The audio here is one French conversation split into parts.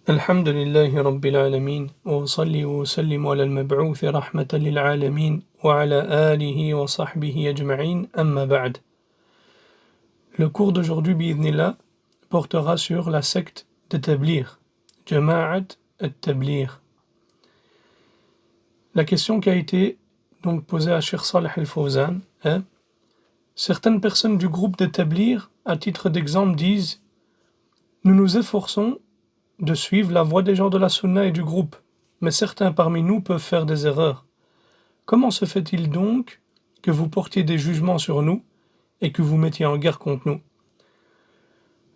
الحمد لله رب العالمين وأصلي وأسلم على المبعوث رحمة للعالمين وعلى آله وصحبه أجمعين أما بعد. Le cours d'aujourd'hui, bi'idhnillah, portera sur la secte de Tabligh, Jama'at al-Tabligh. La question qui a été donc posée à Cheikh Salih al-Fawzan est: certaines personnes du groupe de Tabligh, à titre d'exemple, disent: nous nous efforçons de suivre la voie des gens de la Sunna et du groupe, mais certains parmi nous peuvent faire des erreurs. Comment se fait-il donc que vous portiez des jugements sur nous et que vous mettiez en guerre contre nous?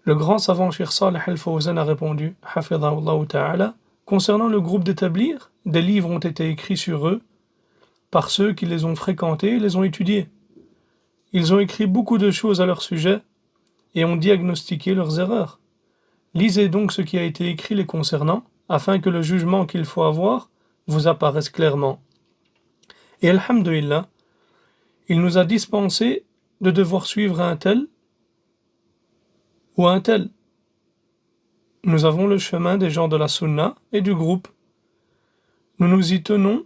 Le grand savant Cheikh Salih al-Fawzan a répondu, hafidhahullah ta'ala, concernant le groupe de Tabligh, des livres ont été écrits sur eux par ceux qui les ont fréquentés et les ont étudiés. Ils ont écrit beaucoup de choses à leur sujet et ont diagnostiqué leurs erreurs. Lisez donc ce qui a été écrit les concernant, afin que le jugement qu'il faut avoir vous apparaisse clairement. Et alhamdulillah, il nous a dispensé de devoir suivre un tel ou un tel. Nous avons le chemin des gens de la Sunna et du groupe. Nous nous y tenons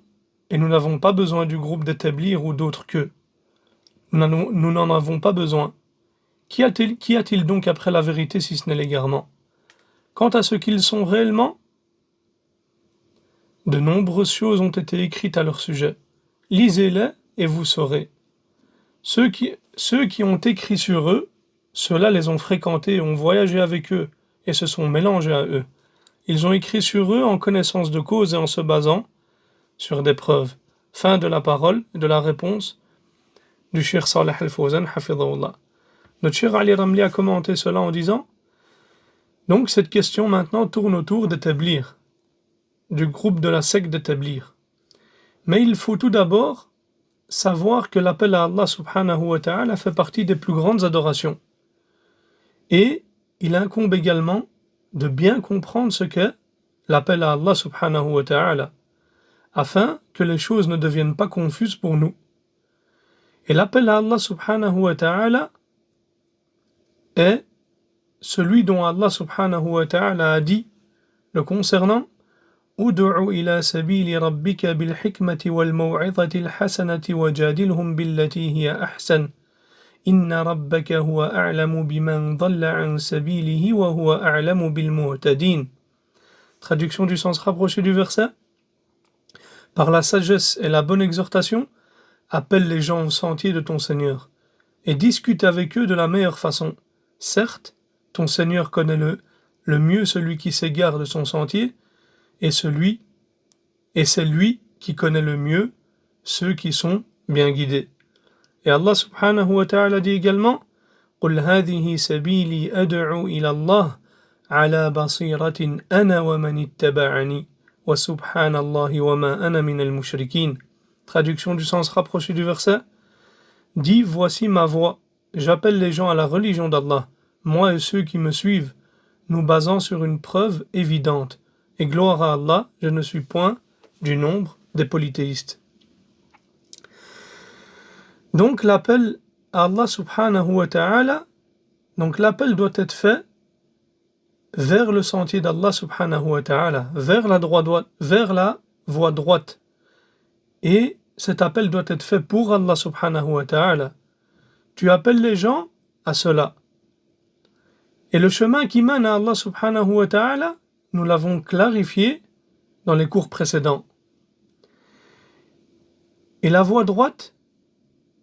et nous n'avons pas besoin du groupe d'établir ou d'autres qu'eux. Nous n'en avons pas besoin. Qu'y a-t-il donc après la vérité si ce n'est l'égarement? Quant à ce qu'ils sont réellement, de nombreuses choses ont été écrites à leur sujet. Lisez-les et vous saurez. Ceux qui ont écrit sur eux, ceux-là les ont fréquentés, ont voyagé avec eux et se sont mélangés à eux. Ils ont écrit sur eux en connaissance de cause et en se basant sur des preuves. Fin de la parole et de la réponse du Cheikh Salih al-Fawzan, hafidhahullah. Notre Cheikh Ali Ramli a commenté cela en disant: donc cette question maintenant tourne autour de Tabligh, du groupe de la secte de Tabligh. Mais il faut tout d'abord savoir que l'appel à Allah subhanahu wa ta'ala fait partie des plus grandes adorations. Et il incombe également de bien comprendre ce qu'est l'appel à Allah subhanahu wa ta'ala, afin que les choses ne deviennent pas confuses pour nous. Et l'appel à Allah subhanahu wa ta'ala est celui dont Allah subhanahu wa ta'ala a dit le concernant: Ud'u ila sabili rabbika bil hikmati wal maw'izati al hasanati wajadilhum billati hiya ahsan inna rabbaka huwa a'lamu biman dhalla an sabilihi wa huwa a'lamu bil muhtadin. Traduction du sens rapproché du verset: par la sagesse et la bonne exhortation, appelle les gens au sentier de ton Seigneur et discute avec eux de la meilleure façon. Certes, ton Seigneur connaît le mieux celui qui s'égare de son sentier, et c'est lui qui connaît le mieux ceux qui sont bien guidés. Et Allah subhanahu wa ta'ala dit également: قُلْ هَذِهِ سَبِيلِي أَدْعُو إِلَى اللَّهِ عَلَى بَصِيرَةٍ أَنَا وَمَنِ اتَّبَعَنِي وَسُبْحَانَ اللَّهِ وَمَا أَنَا مِنَ الْمُشْرِكِينَ. Traduction du sens rapproché du verset: dis, voici ma voix, j'appelle les gens à la religion d'Allah, moi et ceux qui me suivent, nous basant sur une preuve évidente. Et gloire à Allah, je ne suis point du nombre des polythéistes. Donc l'appel à Allah subhanahu wa ta'ala, donc l'appel doit être fait vers le sentier d'Allah subhanahu wa ta'ala, vers la voie droite. Et cet appel doit être fait pour Allah subhanahu wa ta'ala. Tu appelles les gens à cela. Et le chemin qui mène à Allah subhanahu wa ta'ala, nous l'avons clarifié dans les cours précédents. Et la voie droite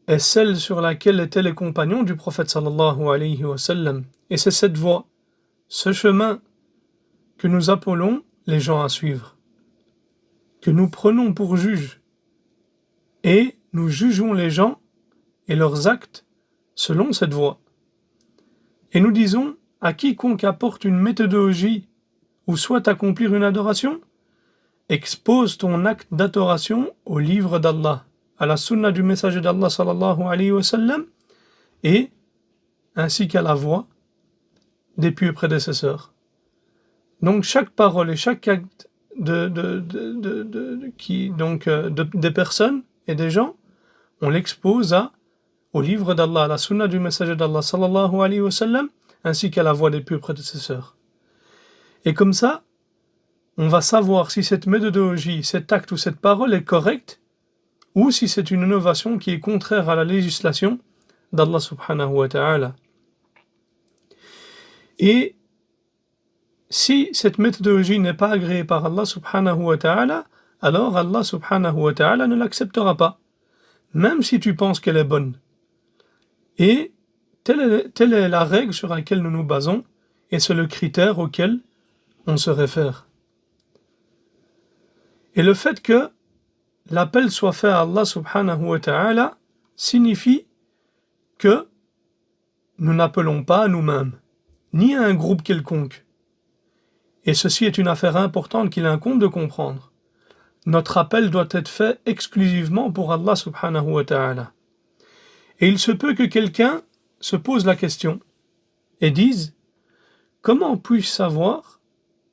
est celle sur laquelle étaient les compagnons du prophète sallallahu alayhi wa sallam. Et c'est cette voie, ce chemin que nous appelons les gens à suivre, que nous prenons pour juge. Et nous jugeons les gens et leurs actes selon cette voie. Et nous disons à quiconque apporte une méthodologie ou souhaite accomplir une adoration, expose ton acte d'adoration au livre d'Allah, à la sunna du messager d'Allah sallallahu alayhi wa sallam, et ainsi qu'à la voie des pieux prédécesseurs. Donc chaque parole et chaque acte des personnes et des gens, on l'expose au livre d'Allah, à la sunna du messager d'Allah sallallahu alayhi wa sallam, ainsi qu'à la voie des pieux prédécesseurs. Et comme ça, on va savoir si cette méthodologie, cet acte ou cette parole est correcte ou si c'est une innovation qui est contraire à la législation d'Allah subhanahu wa ta'ala. Et si cette méthodologie n'est pas agréée par Allah subhanahu wa ta'ala, alors Allah subhanahu wa ta'ala ne l'acceptera pas, même si tu penses qu'elle est bonne. Et telle est la règle sur laquelle nous nous basons, et c'est le critère auquel on se réfère. Et le fait que l'appel soit fait à Allah subhanahu wa ta'ala signifie que nous n'appelons pas à nous-mêmes, ni à un groupe quelconque. Et ceci est une affaire importante qu'il incombe de comprendre. Notre appel doit être fait exclusivement pour Allah subhanahu wa ta'ala. Et il se peut que quelqu'un se pose la question et dise: comment puis-je savoir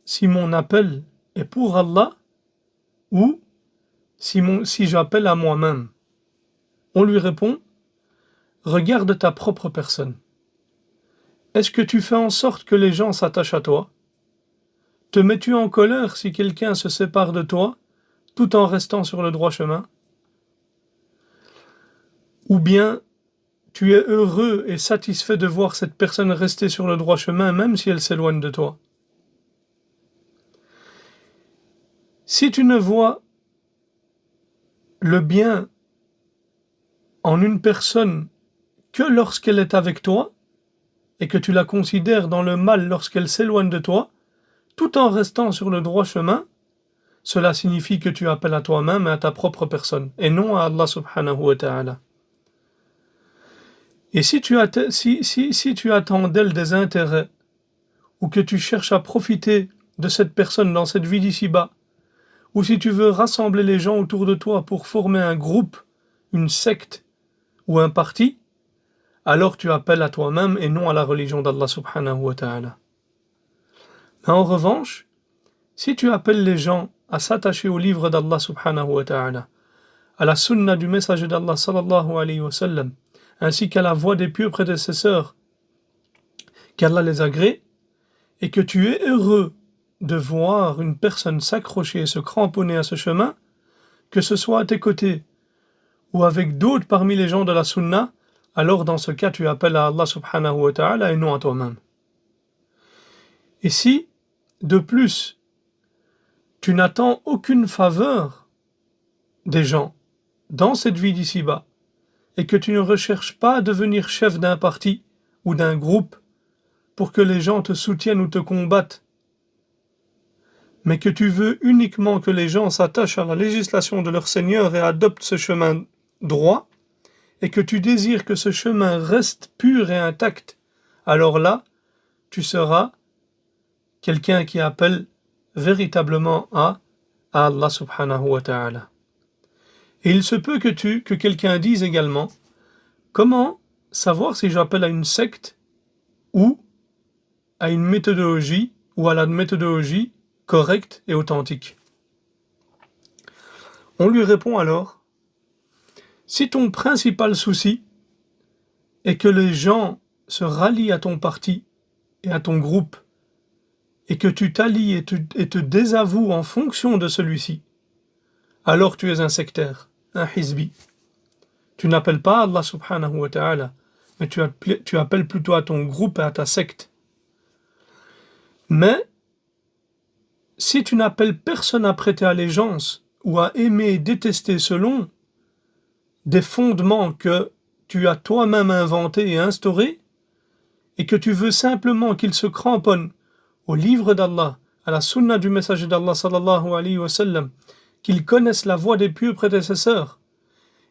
si mon appel est pour Allah ou si j'appelle à moi-même? On lui répond: regarde ta propre personne. Est-ce que tu fais en sorte que les gens s'attachent à toi? Te mets-tu en colère si quelqu'un se sépare de toi tout en restant sur le droit chemin? Ou bien tu es heureux et satisfait de voir cette personne rester sur le droit chemin même si elle s'éloigne de toi? Si tu ne vois le bien en une personne que lorsqu'elle est avec toi et que tu la considères dans le mal lorsqu'elle s'éloigne de toi, tout en restant sur le droit chemin, cela signifie que tu appelles à toi-même et à ta propre personne, et non à Allah subhanahu wa ta'ala. Et si tu attends d'elle des intérêts, ou que tu cherches à profiter de cette personne dans cette vie d'ici-bas, ou si tu veux rassembler les gens autour de toi pour former un groupe, une secte ou un parti, alors tu appelles à toi-même et non à la religion d'Allah subhanahu wa ta'ala. Mais en revanche, si tu appelles les gens à s'attacher au livre d'Allah subhanahu wa ta'ala, à la sunna du messager d'Allah sallallahu alayhi wa sallam, ainsi qu'à la voix des pieux prédécesseurs, qu'Allah les agrée, et que tu es heureux de voir une personne s'accrocher et se cramponner à ce chemin, que ce soit à tes côtés ou avec d'autres parmi les gens de la sunna, alors dans ce cas tu appelles à Allah subhanahu wa ta'ala et non à toi-même. Et si, de plus, tu n'attends aucune faveur des gens dans cette vie d'ici-bas, et que tu ne recherches pas à devenir chef d'un parti ou d'un groupe pour que les gens te soutiennent ou te combattent, mais que tu veux uniquement que les gens s'attachent à la législation de leur Seigneur et adoptent ce chemin droit, et que tu désires que ce chemin reste pur et intact, alors là, tu seras quelqu'un qui appelle véritablement à Allah subhanahu wa ta'ala. Et il se peut que quelqu'un dise également: comment savoir si j'appelle à une secte ou à une méthodologie ou à la méthodologie correcte et authentique? On lui répond alors: si ton principal souci est que les gens se rallient à ton parti et à ton groupe, et que tu t'allies et te désavoues en fonction de celui-ci, alors tu es un sectaire, un hizbi. Tu n'appelles pas Allah subhanahu wa ta'ala, mais tu appelles plutôt à ton groupe et à ta secte. Mais si tu n'appelles personne à prêter allégeance ou à aimer et détester selon des fondements que tu as toi-même inventés et instaurés, et que tu veux simplement qu'ils se cramponnent au livre d'Allah, à la sunna du messager d'Allah sallallahu alayhi wa sallam, qu'ils connaissent la voie des pieux prédécesseurs,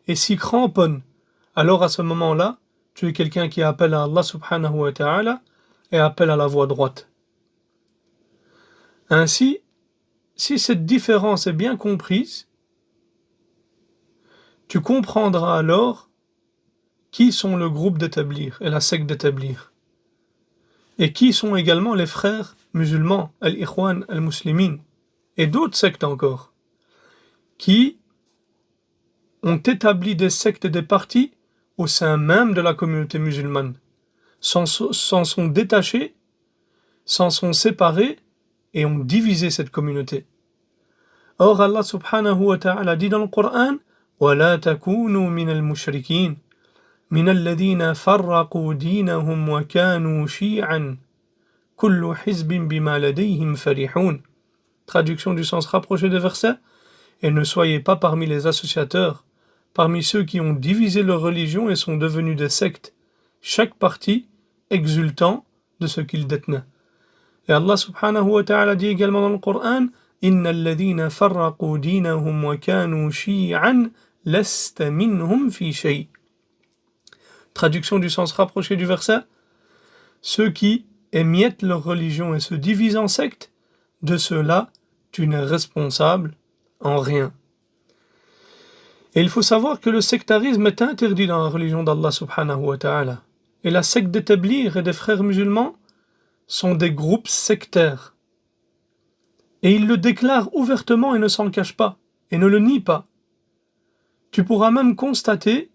et s'y cramponnent, alors à ce moment-là, tu es quelqu'un qui appelle à Allah subhanahu wa ta'ala et appelle à la voie droite. Ainsi, si cette différence est bien comprise, tu comprendras alors qui sont le groupe d'établir et la secte d'établir, et qui sont également les frères musulmans, al-Ikhwan al-Muslimin, et d'autres sectes encore, qui ont établi des sectes et des partis au sein même de la communauté musulmane, s'en sont détachés, s'en sont séparés, et ont divisé cette communauté. Or Allah subhanahu wa ta'ala dit dans le Coran وَلَا تَكُونُوا مِنَ الْمُشْرِكِينَ مِنَ الَّذِينَ فَرَّقُوا دِينَهُمْ وَكَانُوا شِيعًا كُلُّ حِزْبٍ بِمَا لَدَيْهِمْ فَرِحُونَ. Traduction du sens rapproché des versets. Et ne soyez pas parmi les associateurs, parmi ceux qui ont divisé leur religion et sont devenus des sectes, chaque parti exultant de ce qu'il détenait. Et Allah subhanahu wa ta'ala dit également dans le Coran Inna alladhina farraqu dinahum wa kanu shi'an lasta minhum fi shay. Traduction du sens rapproché du verset. Ceux qui émiettent leur religion et se divisent en sectes, de ceux-là, tu n'es responsable en rien. Et il faut savoir que le sectarisme est interdit dans la religion d'Allah subhanahu wa ta'ala. Et la secte d'établir et des frères musulmans sont des groupes sectaires. Et ils le déclarent ouvertement et ne s'en cachent pas, et ne le nient pas. Tu pourras même constater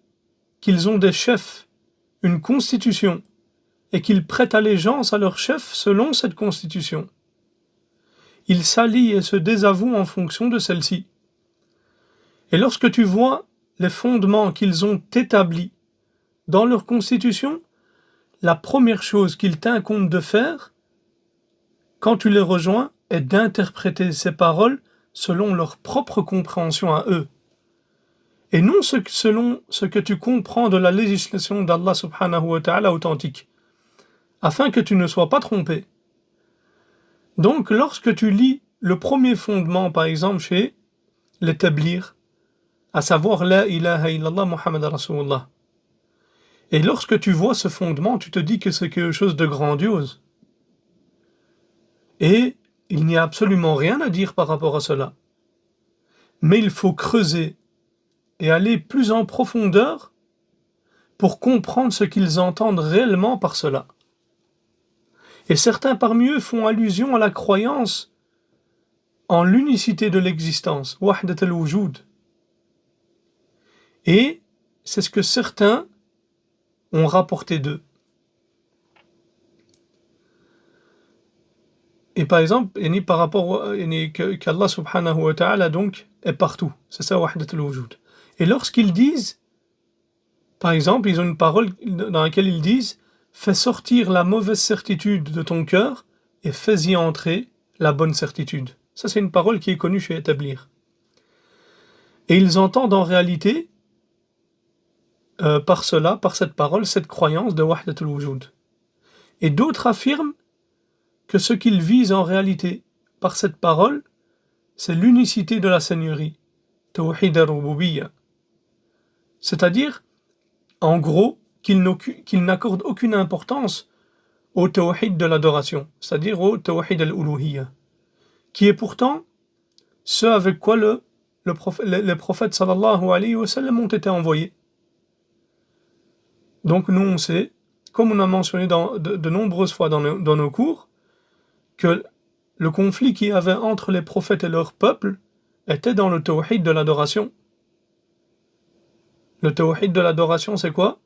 qu'ils ont des chefs, une constitution, et qu'ils prêtent allégeance à leur chef selon cette constitution. Ils s'allient et se désavouent en fonction de celle-ci. Et lorsque tu vois les fondements qu'ils ont établis dans leur constitution, la première chose qu'il t'incombe de faire, quand tu les rejoins, est d'interpréter ces paroles selon leur propre compréhension à eux, et non selon ce que tu comprends de la législation d'Allah subhanahu wa ta'ala authentique, afin que tu ne sois pas trompé. Donc, lorsque tu lis le premier fondement, par exemple, chez les Tablir, à savoir La ilaha illallah Muhammad Rasulullah, et lorsque tu vois ce fondement, tu te dis que c'est quelque chose de grandiose. Et il n'y a absolument rien à dire par rapport à cela. Mais il faut creuser et aller plus en profondeur pour comprendre ce qu'ils entendent réellement par cela. Et certains parmi eux font allusion à la croyance en l'unicité de l'existence, wahdat al-wujud. Et c'est ce que certains ont rapporté d'eux. Et par exemple, par rapport qu'Allah subhanahu wa ta'ala donc est partout. C'est ça wahdat al-wujud. Et lorsqu'ils disent, par exemple, ils ont une parole dans laquelle ils disent fais sortir la mauvaise certitude de ton cœur et fais-y entrer la bonne certitude. Ça, c'est une parole qui est connue chez Établir. Et ils entendent en réalité, par cela, par cette parole, cette croyance de wahdat al-wujud. Et d'autres affirment que ce qu'ils visent en réalité par cette parole, c'est l'unicité de la Seigneurie, tawhid al-rububiyya. C'est-à-dire, en gros, qu'ils n'accordent aucune importance au tawhid de l'adoration, c'est-à-dire au tawhid al-uluhiyya, qui est pourtant ce avec quoi les prophètes sallallahu alayhi wa sallam ont été envoyés. Donc nous on sait, comme on a mentionné de nombreuses fois dans nos cours, que le conflit qu'il y avait entre les prophètes et leur peuple était dans le tawhid de l'adoration. Le tawhid de l'adoration, c'est quoi?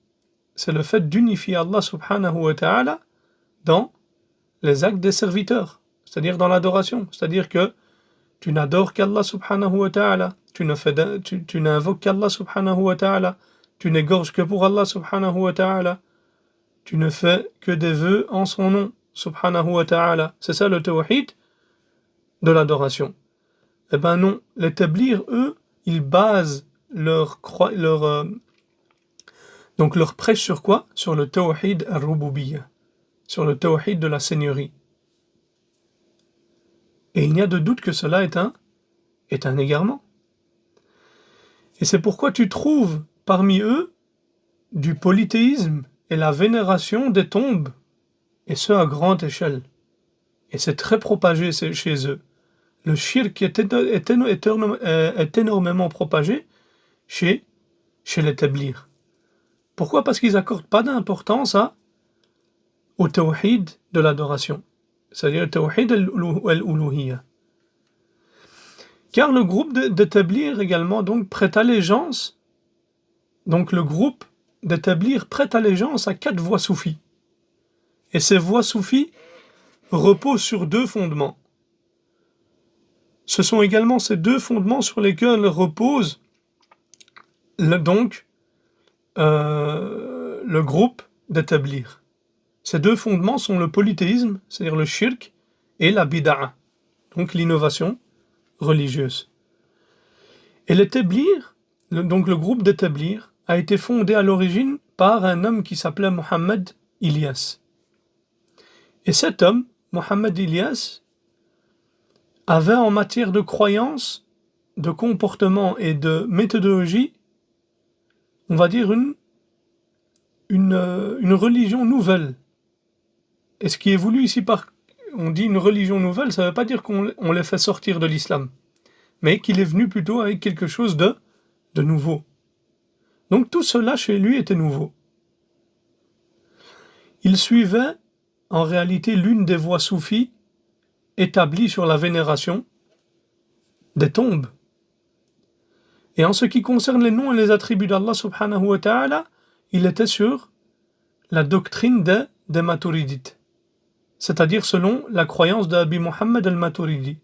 C'est le fait d'unifier Allah subhanahu wa ta'ala dans les actes des serviteurs, c'est-à-dire dans l'adoration. C'est-à-dire que tu n'adores qu'Allah subhanahu wa ta'ala, tu n'invoques qu'Allah subhanahu wa ta'ala, tu n'égorges que pour Allah subhanahu wa ta'ala, tu ne fais que des vœux en son nom subhanahu wa ta'ala. C'est ça le tawhid de l'adoration. Eh ben non, les Tablir, eux, ils basent leur prêche sur quoi? Sur le tawhid al-rububiyya, sur le tawhid de la seigneurie. Et il n'y a de doute que cela est un égarement. Et c'est pourquoi tu trouves parmi eux du polythéisme et la vénération des tombes, et ce à grande échelle. Et c'est très propagé chez eux. Le shirk est énormément propagé chez les Tablir. Pourquoi? Parce qu'ils n'accordent pas d'importance au tawhid de l'adoration, c'est-à-dire le tawhid al-uluhiyya. Car le groupe d'établir également donc prête allégeance, donc le groupe d'établir prête allégeance à 4 voies soufis. Et ces voies soufis reposent sur 2 fondements. Ce sont également ces deux fondements sur lesquels repose le groupe d'établir. Ces deux fondements sont le polythéisme, c'est-à-dire le shirk, et la bid'a, donc l'innovation religieuse. Et le groupe d'établir, a été fondé à l'origine par un homme qui s'appelait Mohammed Ilyas. Et cet homme, Mohammed Ilyas, avait en matière de croyance, de comportement et de méthodologie, on va dire une religion nouvelle. Et ce qui est voulu ici on dit une religion nouvelle, ça ne veut pas dire qu'on les fait sortir de l'islam, mais qu'il est venu plutôt avec quelque chose de nouveau. Donc tout cela chez lui était nouveau. Il suivait en réalité l'une des voies soufis établies sur la vénération des tombes. Et en ce qui concerne les noms et les attributs d'Allah subhanahu wa ta'ala, il était sur la doctrine des Maturidites, c'est-à-dire selon la croyance d'Abi Muhammad al-Maturidi.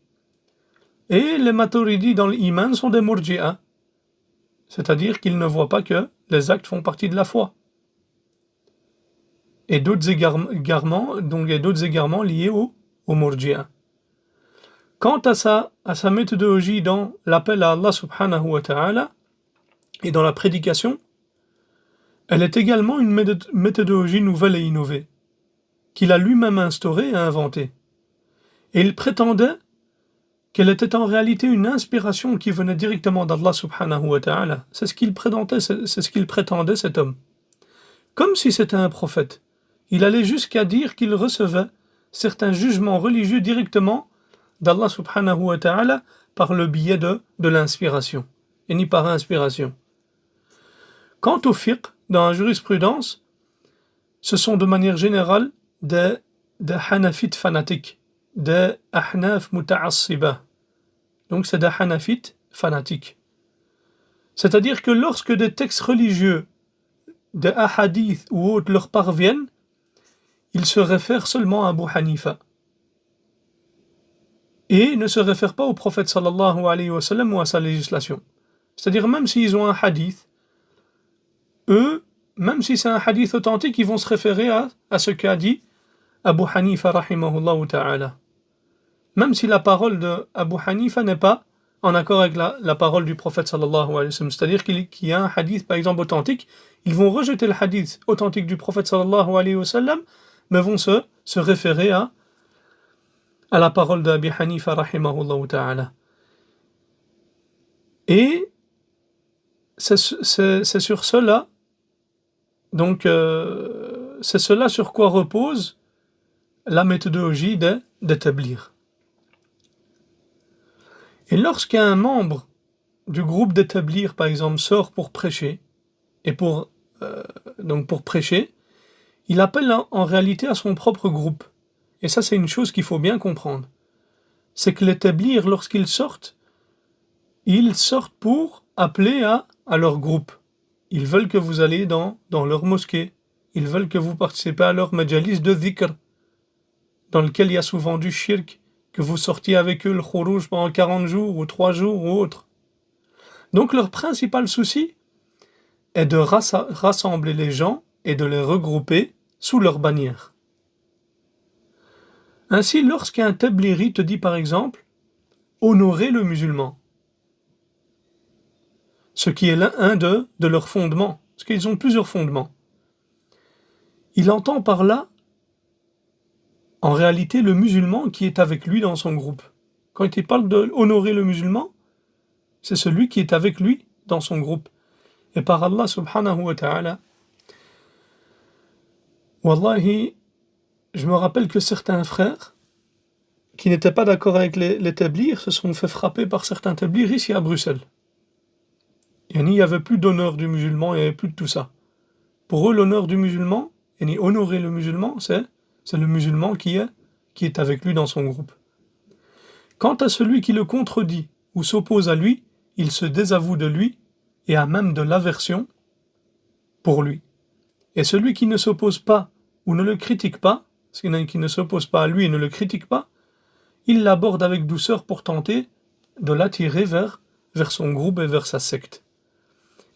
Et les Maturidis dans l'iman sont des Murji'a, c'est-à-dire qu'ils ne voient pas que les actes font partie de la foi. Et d'autres égarements, donc il y a d'autres égarements liés au Murji'a. Quant à sa méthodologie dans l'appel à Allah subhanahu wa ta'ala et dans la prédication, elle est également une méthodologie nouvelle et innovée, qu'il a lui-même instaurée et inventée. Et il prétendait qu'elle était en réalité une inspiration qui venait directement d'Allah subhanahu wa ta'ala. C'est ce qu'il prétendait cet homme. Comme si c'était un prophète. Il allait jusqu'à dire qu'il recevait certains jugements religieux directement d'Allah subhanahu wa ta'ala par le biais de l'inspiration, et ni par inspiration. Quant au fiqh, dans la jurisprudence, ce sont de manière générale des hanafites fanatiques, des ahnaf muta'assiba. Donc c'est des hanafites fanatiques. C'est-à-dire que lorsque des textes religieux, des ahadiths ou autres leur parviennent, ils se réfèrent seulement à Abu Hanifa. Et ne se réfèrent pas au prophète sallallahu alayhi wa sallam ou à sa législation. C'est-à-dire même s'ils ont un hadith, eux, même si c'est un hadith authentique, ils vont se référer à ce qu'a dit Abu Hanifa rahimahullah ta'ala. Même si la parole de Abu Hanifa n'est pas en accord avec la parole du prophète sallallahu alayhi wa sallam. C'est-à-dire qu'il y a un hadith par exemple authentique, ils vont rejeter le hadith authentique du prophète sallallahu alayhi wa sallam, mais vont se référer à la parole d'Abi Hanifa rahimahullah ta'ala. Et c'est sur cela, donc c'est cela sur quoi repose la méthodologie d'établir. Et lorsqu'un membre du groupe d'établir, par exemple, sort pour prêcher, et pour prêcher, il appelle en réalité à son propre groupe. Et ça, c'est une chose qu'il faut bien comprendre. C'est que l'établir, lorsqu'ils sortent pour appeler à leur groupe. Ils veulent que vous alliez dans leur mosquée. Ils veulent que vous participez à leur majalis de dhikr, dans lequel il y a souvent du shirk, que vous sortiez avec eux le khuruj pendant 40 jours ou 3 jours ou autre. Donc leur principal souci est de rassembler les gens et de les regrouper sous leur bannière. Ainsi, lorsqu'un tabliri te dit par exemple « honorer le musulman », ce qui est un de leurs fondements, parce qu'ils ont plusieurs fondements, il entend par là en réalité le musulman qui est avec lui dans son groupe. Quand il parle de honorer le musulman, c'est celui qui est avec lui dans son groupe. Et par Allah subhanahu wa ta'ala, wallahi, je me rappelle que certains frères qui n'étaient pas d'accord avec les tablirs se sont fait frapper par certains tablirs ici à Bruxelles. Il n'y avait plus d'honneur du musulman, il n'y avait plus de tout ça. Pour eux, l'honneur du musulman, et honorer le musulman, c'est le musulman qui est avec lui dans son groupe. Quant à celui qui le contredit ou s'oppose à lui, il se désavoue de lui et a même de l'aversion pour lui. Et celui qui ne s'oppose pas ou ne le critique pas, celui qui ne s'oppose pas à lui et ne le critique pas, il l'aborde avec douceur pour tenter de l'attirer vers son groupe et vers sa secte.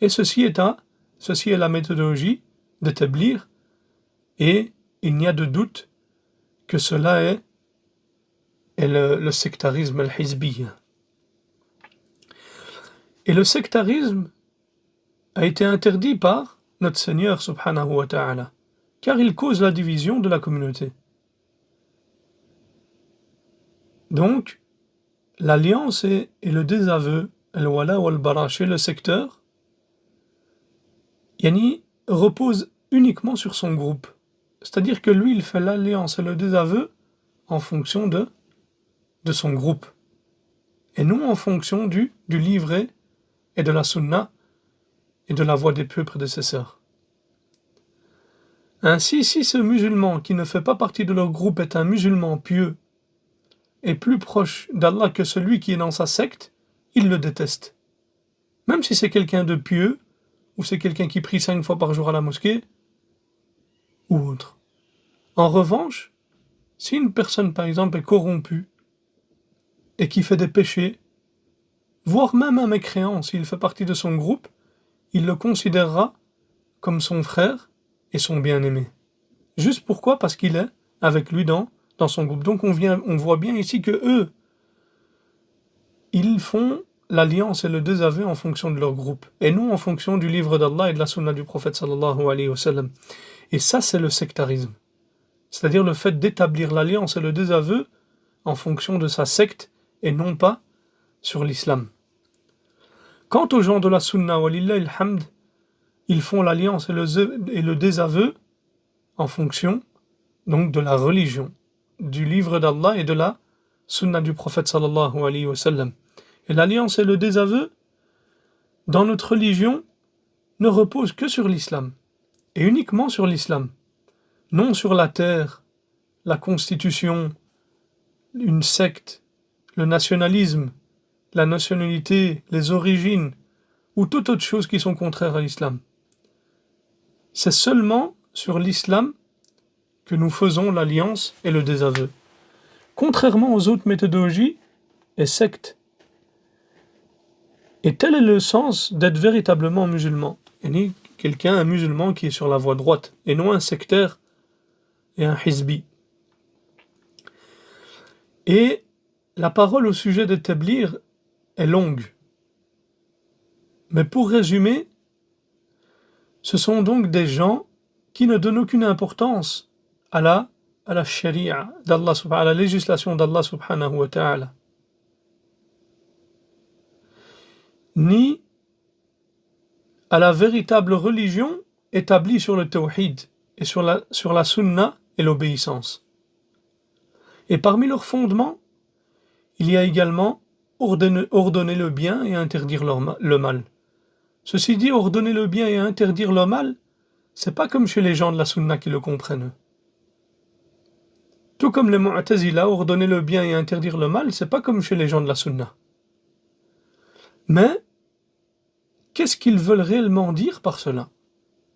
Et ceci est la méthodologie d'établir, et il n'y a de doute que cela est le sectarisme al-hizbi. Et le sectarisme a été interdit par notre Seigneur subhanahu wa ta'ala, car il cause la division de la communauté. Donc, l'alliance et le désaveu, al-wala wal-bara chez le secteur, yani, repose uniquement sur son groupe. C'est-à-dire que lui, il fait l'alliance et le désaveu en fonction de son groupe, et non en fonction du livret et de la sunna et de la voix des pieux prédécesseurs. Ainsi, si ce musulman qui ne fait pas partie de leur groupe est un musulman pieux et plus proche d'Allah que celui qui est dans sa secte, il le déteste. Même si c'est quelqu'un de pieux, ou c'est quelqu'un qui prie 5 fois par jour à la mosquée, ou autre. En revanche, si une personne, par exemple, est corrompue et qui fait des péchés, voire même un mécréant, s'il fait partie de son groupe, il le considérera comme son frère et son bien-aimé. Juste pourquoi? Parce qu'il est avec lui dans son groupe. Donc on voit bien ici que eux, ils font l'alliance et le désaveu en fonction de leur groupe, et non en fonction du livre d'Allah et de la sunna du prophète sallallahu alayhi wa sallam. Et ça, c'est le sectarisme. C'est-à-dire le fait d'établir l'alliance et le désaveu en fonction de sa secte et non pas sur l'islam. Quant aux gens de la sunna, walillahi alhamd, ils font l'alliance et le désaveu en fonction donc de la religion, du livre d'Allah et de la sunna du prophète sallallahu alayhi wa sallam. Et l'alliance et le désaveu dans notre religion ne reposent que sur l'islam, et uniquement sur l'islam, non sur la terre, la constitution, une secte, le nationalisme, la nationalité, les origines, ou toute autre chose qui sont contraires à l'islam. C'est seulement sur l'islam que nous faisons l'alliance et le désaveu. Contrairement aux autres méthodologies et sectes. Et tel est le sens d'être véritablement musulman. Et un musulman qui est sur la voie droite, et non un sectaire et un hizbi. Et la parole au sujet d'établir est longue. Mais pour résumer, ce sont donc des gens qui ne donnent aucune importance à la sharia d'Allah, à la législation d'Allah subhanahu wa ta'ala, ni à la véritable religion établie sur le tawhid et sur la sunna et l'obéissance. Et parmi leurs fondements, il y a également ordonner le bien et interdire le mal. Ceci dit, ordonner le bien et interdire le mal, c'est pas comme chez les gens de la sunna qui le comprennent. Tout comme les mu'tazila, ordonner le bien et interdire le mal, c'est pas comme chez les gens de la sunna. Mais, qu'est-ce qu'ils veulent réellement dire par cela?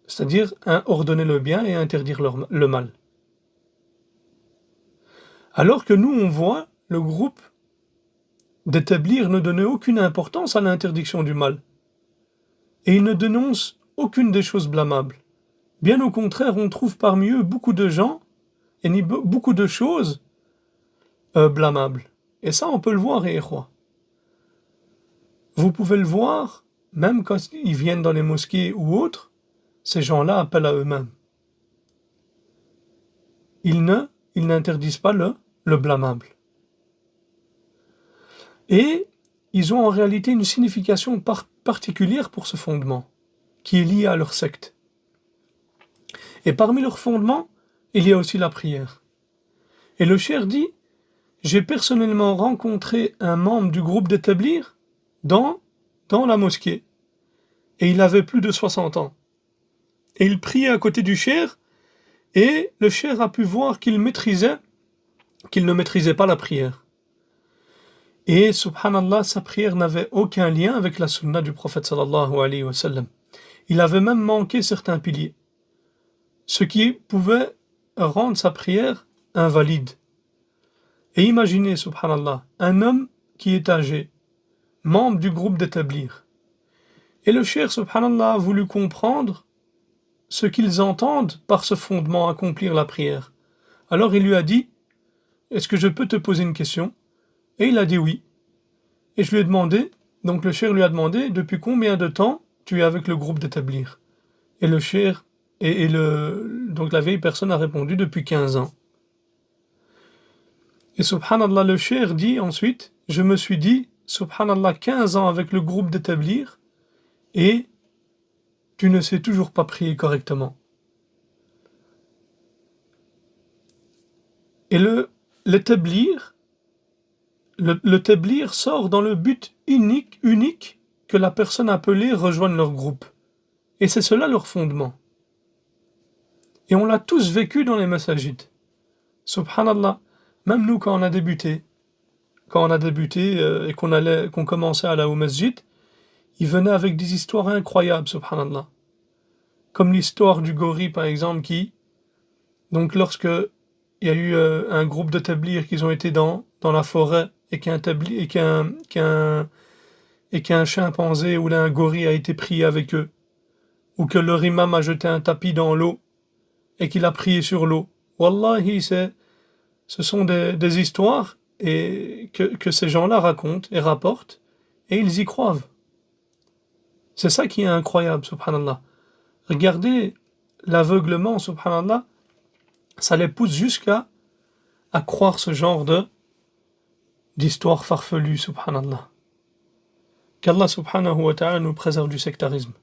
C'est-à-dire, ordonner le bien et interdire le mal. Alors que nous, on voit le groupe d'établir ne donner aucune importance à l'interdiction du mal. Et ils ne dénoncent aucune des choses blâmables. Bien au contraire, on trouve parmi eux beaucoup de gens et beaucoup de choses blâmables. Et ça, on peut le voir, ikhwa. Vous pouvez le voir, même quand ils viennent dans les mosquées ou autres, ces gens-là appellent à eux-mêmes. Ils n'interdisent pas le blâmable. Et ils ont en réalité une signification particulière pour ce fondement, qui est lié à leur secte. Et parmi leurs fondements, il y a aussi la prière. Et le cheikh dit, j'ai personnellement rencontré un membre du groupe d'établir dans la mosquée. Et il avait plus de 60 ans. Et il priait à côté du cheikh, et le cheikh a pu voir qu'il ne maîtrisait pas la prière. Et subhanallah, sa prière n'avait aucun lien avec la sunna du prophète sallallahu alayhi wa sallam. Il avait même manqué certains piliers, ce qui pouvait rendre sa prière invalide. Et imaginez, subhanallah, un homme qui est âgé, membres du groupe d'établir. Et le cheikh, subhanallah, a voulu comprendre ce qu'ils entendent par ce fondement, accomplir la prière. Alors il lui a dit, est-ce que je peux te poser une question? Et il a dit oui. Et je lui ai demandé, donc le cheikh lui a demandé, depuis combien de temps tu es avec le groupe d'établir? Et le cheikh, donc la vieille personne a répondu, depuis 15 ans. Et subhanallah, le cheikh dit ensuite, je me suis dit, subhanallah, 15 ans avec le groupe d'établir, et tu ne sais toujours pas prier correctement. Et le tablir sort dans le but unique que la personne appelée rejoigne leur groupe. Et c'est cela leur fondement. Et on l'a tous vécu dans les masajids. Subhanallah, même nous quand on a débuté et qu'on commençait à aller au masjid, ils venaient avec des histoires incroyables, subhanallah. Comme l'histoire du gorille par exemple donc lorsque il y a eu un groupe de tablirs qui ont été dans la forêt et qu'un chimpanzé ou un gorille a été pris avec eux, ou que leur imam a jeté un tapis dans l'eau et qu'il a prié sur l'eau. Wallahi, ce sont des histoires que ces gens-là racontent et rapportent, et ils y croient. C'est ça qui est incroyable, subhanallah. Regardez l'aveuglement, subhanallah, ça les pousse jusqu'à croire ce genre d'histoire farfelue, subhanallah. Qu'Allah subhanahu wa ta'ala nous préserve du sectarisme.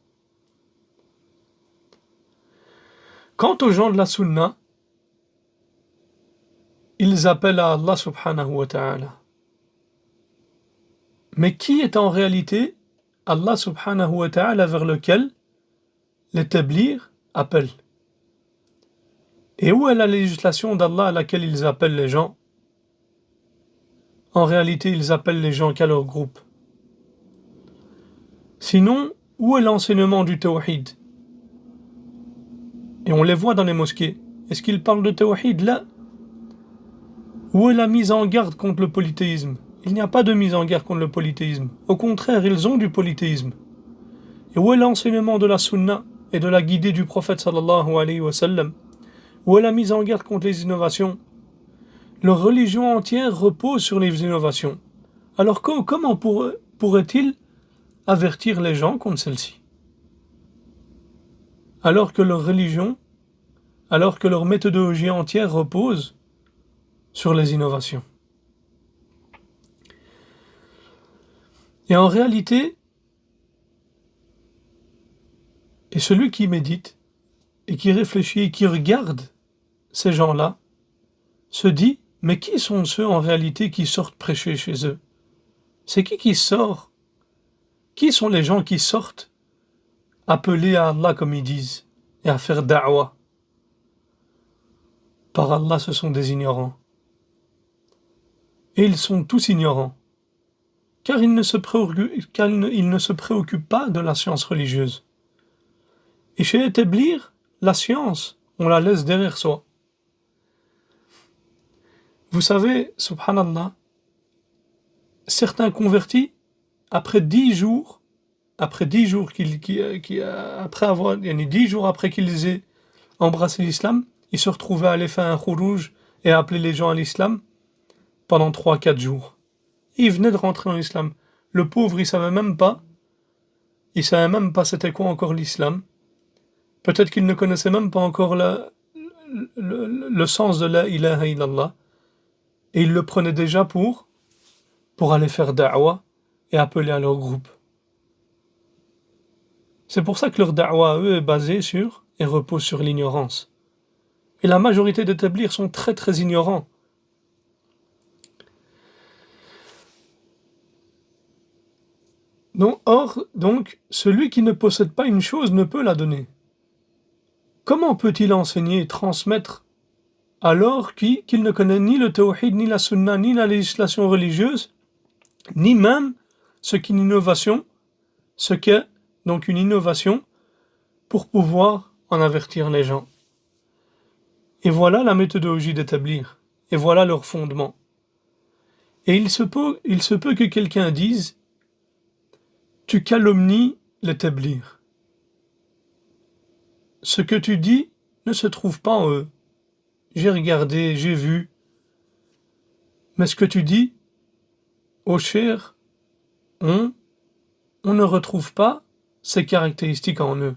Quant aux gens de la sunna, ils appellent à Allah subhanahu wa ta'ala. Mais qui est en réalité Allah subhanahu wa ta'ala vers lequel les tablirs appellent? Et où est la législation d'Allah à laquelle ils appellent les gens? En réalité, ils appellent les gens qu'à leur groupe. Sinon, où est l'enseignement du tawhid? Et on les voit dans les mosquées. Est-ce qu'ils parlent de tawhid là? Où est la mise en garde contre le polythéisme? Il n'y a pas de mise en garde contre le polythéisme. Au contraire, ils ont du polythéisme. Et où est l'enseignement de la sunna et de la guidée du prophète sallallahu alayhi wa sallam? Où est la mise en garde contre les innovations? Leur religion entière repose sur les innovations. Alors comment pourrait-il avertir les gens contre celle-ci? Alors que leur méthodologie entière repose sur les innovations. Et en réalité, et celui qui médite et qui réfléchit et qui regarde ces gens-là se dit, mais qui sont ceux en réalité qui sortent prêcher chez eux? C'est qui sort? Qui sont les gens qui sortent appeler à Allah comme ils disent et à faire da'wah? Par Allah, ce sont des ignorants. Et ils sont tous ignorants, car ils ne se préoccupent pas de la science religieuse. Et chez les tablirs, la science, on la laisse derrière soi. Vous savez, subhanallah, certains convertis, après 10 jours après 10 jours après qu'ils aient embrassé l'islam, ils se retrouvaient à aller faire un khurouj et à appeler les gens à l'islam pendant 3-4 jours. Et ils venaient de rentrer dans l'islam. Le pauvre, il savait même pas c'était quoi encore l'islam. Peut-être qu'il ne connaissait même pas encore le sens de la ilaha illallah. Et ils le prenaient déjà pour aller faire da'wah et appeler à leur groupe. C'est pour ça que leur da'wah à eux est basée sur et repose sur l'ignorance. Et la majorité des tablirs sont très très ignorants. Donc, celui qui ne possède pas une chose ne peut la donner. Comment peut-il enseigner et transmettre alors qu'il ne connaît ni le tawhid, ni la sunna, ni la législation religieuse, ni même ce qu'est une innovation, donc une innovation pour pouvoir en avertir les gens. Et voilà la méthodologie d'établir, et voilà leur fondement. Et il se peut que quelqu'un dise, tu calomnies les tablighs. Ce que tu dis ne se trouve pas en eux. J'ai regardé, j'ai vu. Mais ce que tu dis, ô cher, on ne retrouve pas ces caractéristiques en eux.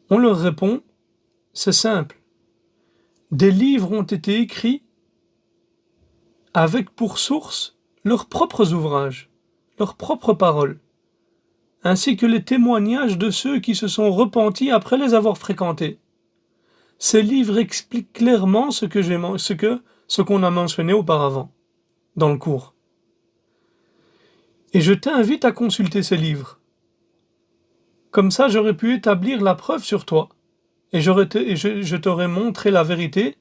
On leur répond, c'est simple. Des livres ont été écrits avec pour source leurs propres ouvrages, leurs propres paroles, ainsi que les témoignages de ceux qui se sont repentis après les avoir fréquentés. Ces livres expliquent clairement ce qu'on a mentionné auparavant, dans le cours. Et je t'invite à consulter ces livres. Comme ça, j'aurais pu établir la preuve sur toi, et je t'aurais montré la vérité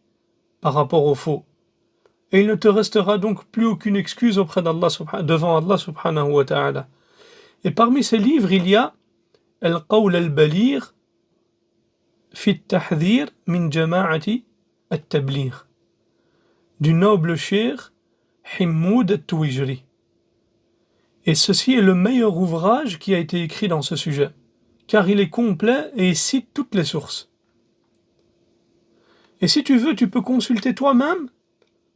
par rapport au faux. Et il ne te restera donc plus aucune excuse devant Allah subhanahu wa ta'ala. Et parmi ces livres, il y a Al-Qawl al-Baligh fi at-Tahdhir min Jama'ati at-Tabligh du noble cheikh Himmoud at-Tuwijri. Et ceci est le meilleur ouvrage qui a été écrit dans ce sujet, car il est complet et cite toutes les sources. Et si tu veux, tu peux consulter toi-même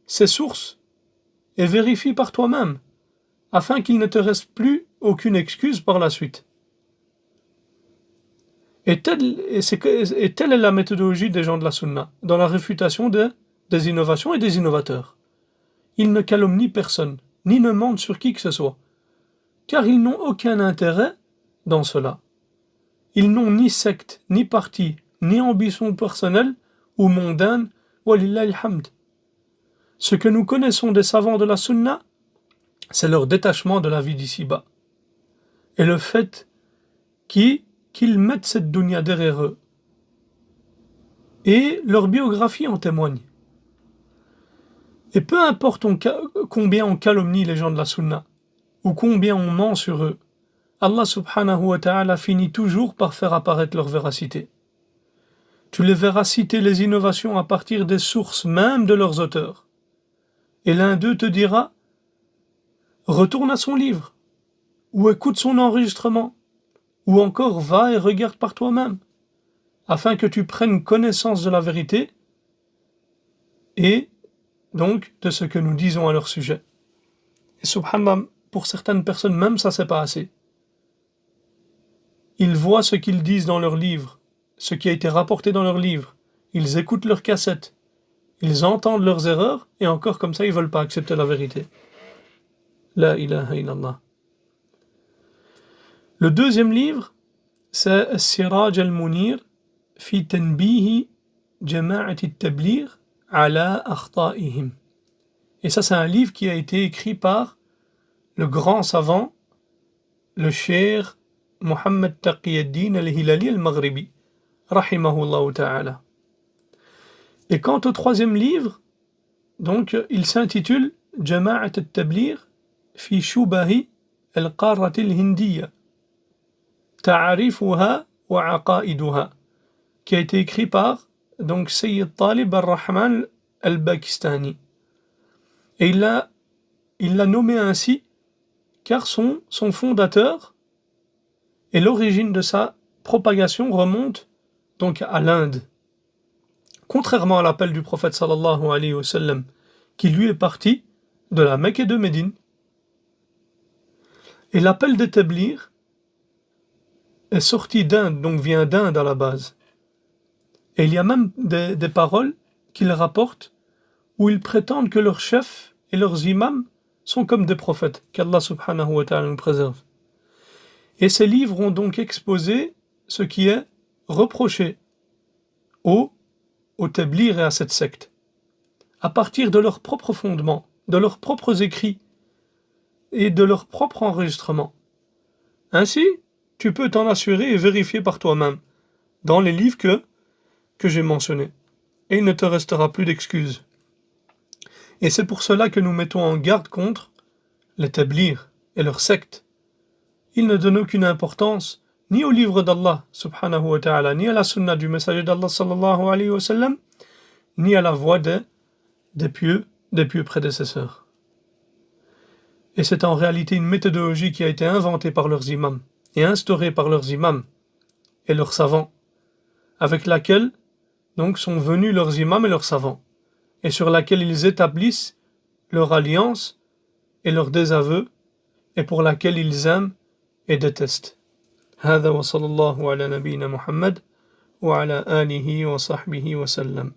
ces sources et vérifie par toi-même, afin qu'il ne te reste plus aucune excuse par la suite. Et telle est la méthodologie des gens de la Sunna, dans la réfutation des innovations et des innovateurs. Ils ne calomnient personne, ni ne mentent sur qui que ce soit, car ils n'ont aucun intérêt dans cela. Ils n'ont ni secte, ni parti, ni ambition personnelle ou mondaine, walillahi alhamd. Ce que nous connaissons des savants de la Sunna, c'est leur détachement de la vie d'ici-bas. Et le fait qu'ils mettent cette dunya derrière eux. Et leur biographie en témoigne. Et peu importe combien on calomnie les gens de la Sunna, ou combien on ment sur eux, Allah subhanahu wa ta'ala finit toujours par faire apparaître leur véracité. Tu les verras citer les innovations à partir des sources même de leurs auteurs. Et l'un d'eux te dira, retourne à son livre, ou écoute son enregistrement, ou encore va et regarde par toi-même, afin que tu prennes connaissance de la vérité et donc de ce que nous disons à leur sujet. Et subhanallah, pour certaines personnes même ça c'est pas assez. Ils voient ce qu'ils disent dans leurs livres, ce qui a été rapporté dans leurs livres, ils écoutent leurs cassettes, ils entendent leurs erreurs, et encore comme ça ils veulent pas accepter la vérité. La ilaha illallah. Le deuxième livre, c'est As-Siraj al-Munir fi tanbihi jama'ati at-tabligh ala akhta'ihim. Et ça c'est un livre qui a été écrit par le grand savant, le cheikh Mohammed Taqiyuddin al-Hilali al-Maghribi, rahimahullah ta'ala. Et quant au troisième livre, donc il s'intitule Jama'at al-Tabligh fi Shubahi al-Qarrat al-Hindiyya Ta'arifuha wa Aqaiduha, qui a été écrit par donc Sayyid Talib al-Rahman al-Bakistani. Et il l'a nommé ainsi car son fondateur et l'origine de sa propagation remonte donc à l'Inde. Contrairement à l'appel du prophète sallallahu alayhi wa sallam, qui lui est parti de la Mecque et de Médine. Et l'appel des tablighs est sorti d'Inde, donc vient d'Inde à la base. Et il y a même des paroles qu'ils rapportent où ils prétendent que leurs chefs et leurs imams sont comme des prophètes, qu'Allah subhanahu wa ta'ala nous préserve. Et ces livres ont donc exposé ce qui est reproché aux tablighs et à cette secte, à partir de leurs propres fondements, de leurs propres écrits et de leurs propres enregistrements. Ainsi, tu peux t'en assurer et vérifier par toi-même, dans les livres que j'ai mentionnés. Et il ne te restera plus d'excuses. Et c'est pour cela que nous mettons en garde contre les tablighs et leurs sectes. Ils ne donnent aucune importance ni au livre d'Allah subhanahu wa ta'ala, ni à la sunna du messager d'Allah sallallahu alayhi wa sallam, ni à la voix des pieux prédécesseurs. Et c'est en réalité une méthodologie qui a été inventée par leurs imams et instaurée par leurs imams et leurs savants, avec laquelle donc sont venus leurs imams et leurs savants, et sur laquelle ils établissent leur alliance et leur désaveu, et pour laquelle ils aiment et détestent. هذا وصلى الله على نبينا محمد وعلى آله وصحبه وسلم.